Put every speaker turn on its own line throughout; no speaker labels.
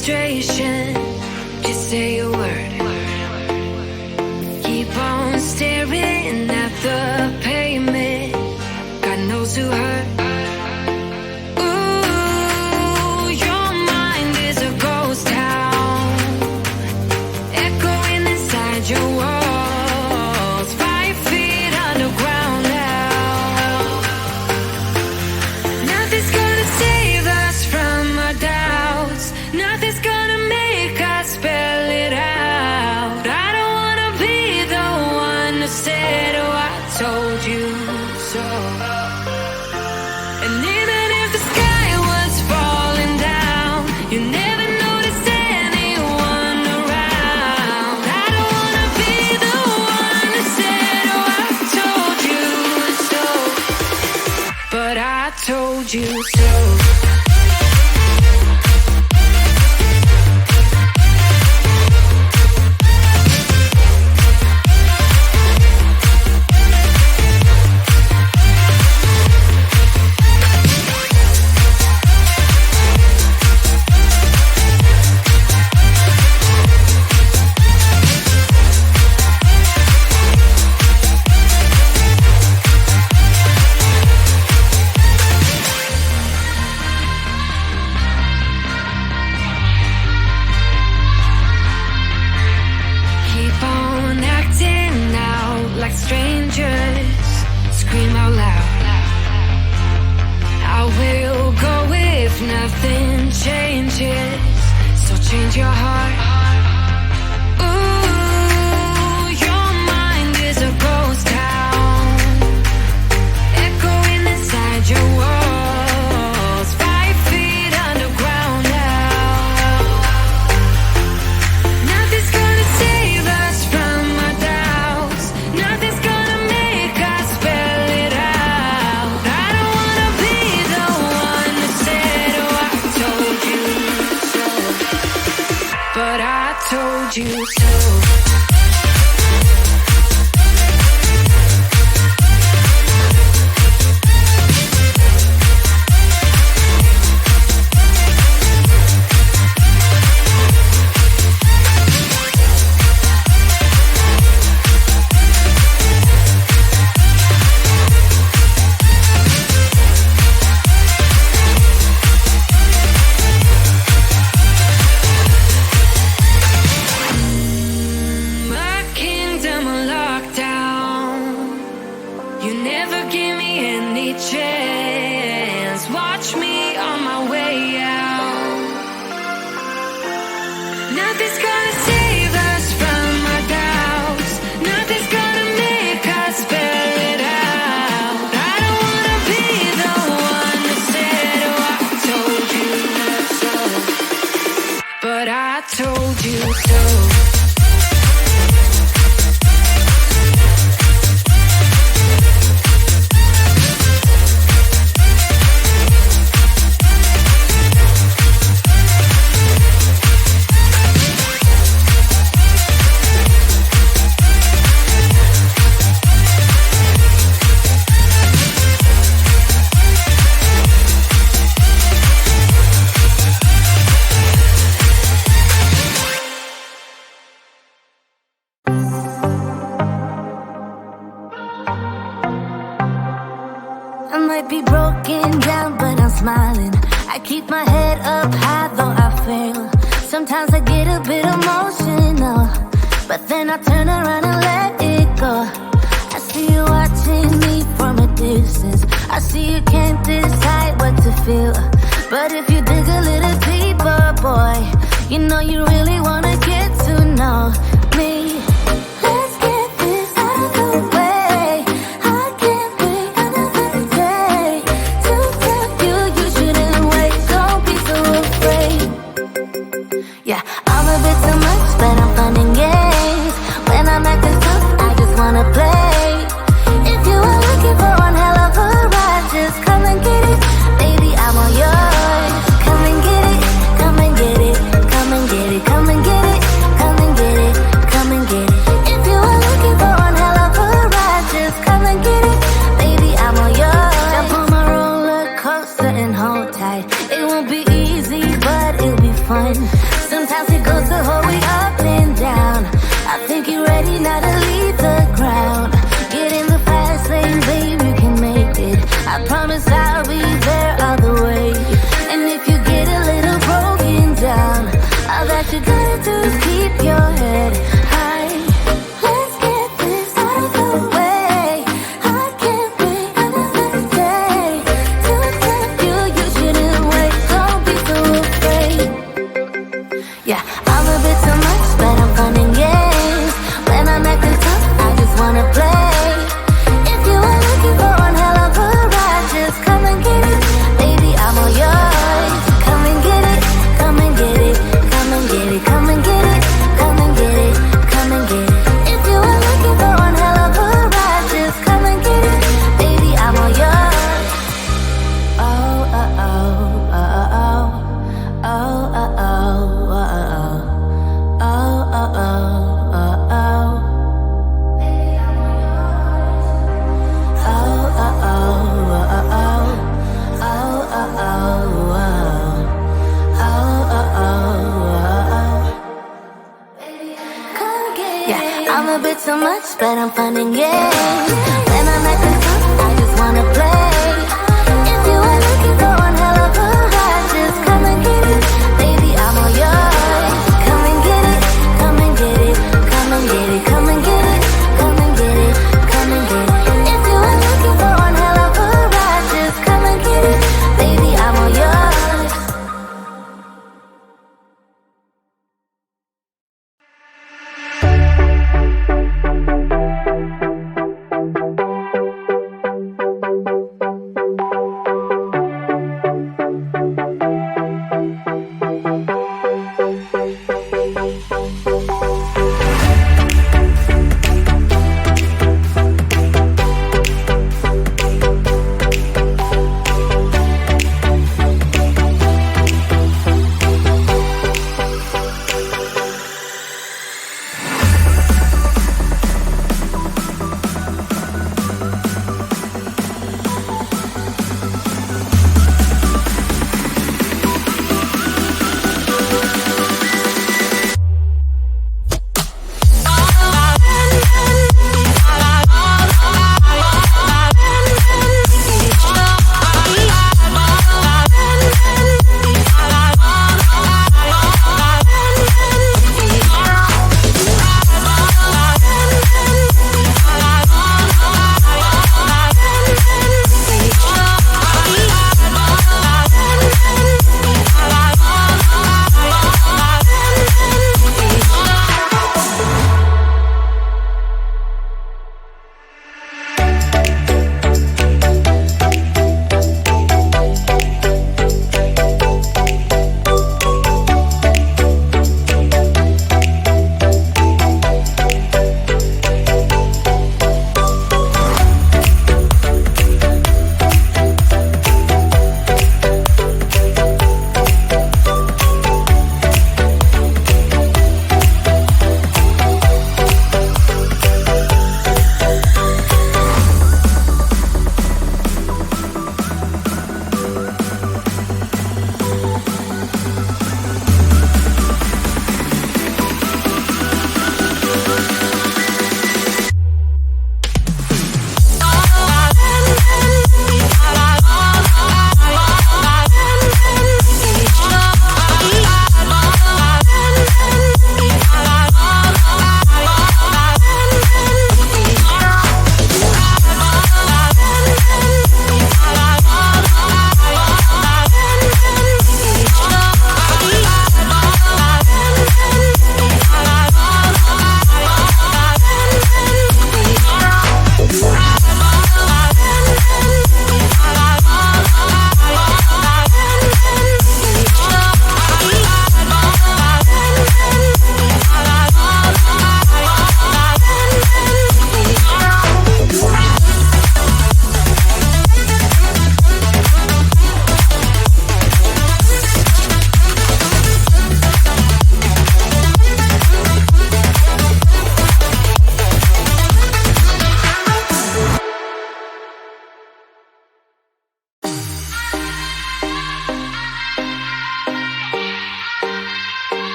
frustration. Just say a word. Keep on staring at the pavement. God knows who hurt. Ooh, your mind is a ghost town, echoing inside your walls, 5 feet underground now. Nothing's gonna save us from our doubts. Nothing's gonna make us spell it out. I don't wanna be the one who said, oh, I told you so. And even if the sky was falling down, you never noticed anyone around. I don't wanna be the one who said, oh, I told you so. But I told you so. Keep on acting out like strangers. Scream out loud. I will go if nothing changes. So change your heart. Ooh, your mind is a ghost town, echoing inside your walls, 5 feet underground now. Nothing's gonna save us from our doubts. Nothing's gonna make us spell it out. I don't wanna be the one who said, oh, I told you so. But I told you so. My kingdom on lockdown. You never give me any chance. Watch me on my way out. Nothing's gonna save us from our doubts. Nothing's gonna make us spell it out. I don't wanna be the one that said, oh, I told you so. But I told you so.
I might be broken down, but I'm smiling. I keep my head up high, though I fail. Sometimes I get a bit emotional, but then I turn around and let it go. I see you watching me from a distance. I see you can't decide what to feel, but if you dig a little deeper, boy, you know you really wanna get to know me. Let's get this out of the way. I can't wait another day to tell you you shouldn't wait. Don't be so afraid. Yeah, I'm a bit too much, but I'm fun and games. When I'm acting tough, I just wanna play. If you are looking for one hell of a ride, just come and get it. Baby, I'm all yours. Come and get it, come and get it, come and get it, come and get it. think you're ready now to leave the ground. Get in the fast lane, babe, you can make it. I promise I'll be there all the way. And if you get a little broken down, all that you gotta do is keep your head high. Let's get this out of the way. I can't wait another day to tell you you shouldn't wait. Don't be so afraid. Yeah, I'm a bit too much, but I'm fun and games. When I'm acting tough, I just wanna play. If you are looking for one hell of a ride, just come and get it. Baby, I'm all yours. Come and get it, come and get it, come and get it, come and get it, come and get it, come and get it. If you are looking for one hell of a ride, just come and get it. Baby, I'm all yours. Oh, oh, oh, oh, oh, oh, oh, oh, oh, oh, oh, oh, oh. Yeah, I'm a bit too much, but I'm fun and games. When I'm acting tough, I just wanna play. If you are looking for one hell of a ride, just come and get it. Baby, I'm all yours. Come and get it, come and get it, come and get it, come and get it, come and get it, come and get it. If you are looking for one hell of a ride, just come and get it. Baby, I'm all yours.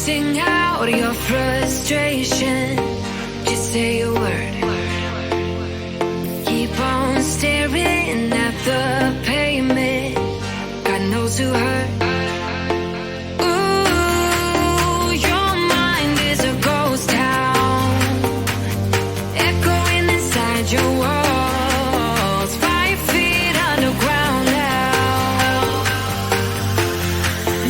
Sing out your frustration. Just say a word. Keep on staring at the pavement. God knows who hurt. Ooh, your mind is a ghost town, echoing inside your walls. 5 feet underground now.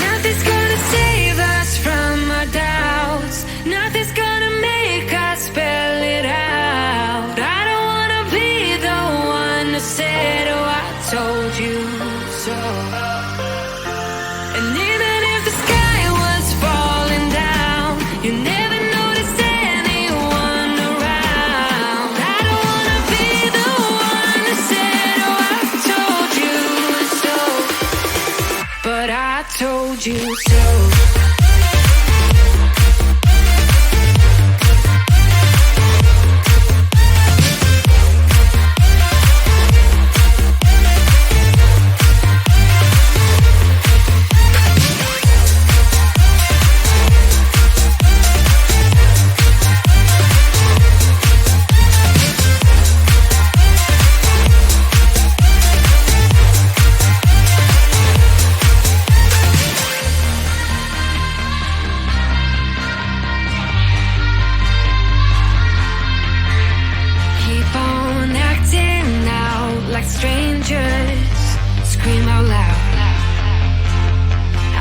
Nothing's gonna save us from our doubts. Nothing's gonna make us spell it out. I don't wanna be the one to say, oh, I told you so. And even if the sky was falling down, you never noticed anyone around. I don't wanna be the one to say, oh, I told you so. But I told you so. Keep on acting out like strangers. Scream out loud.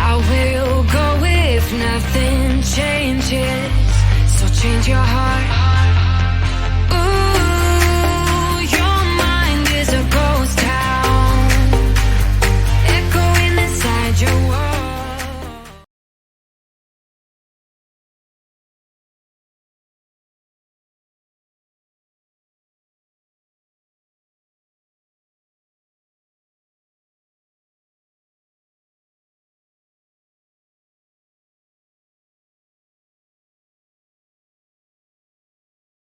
I will go if nothing changes. So change your heart.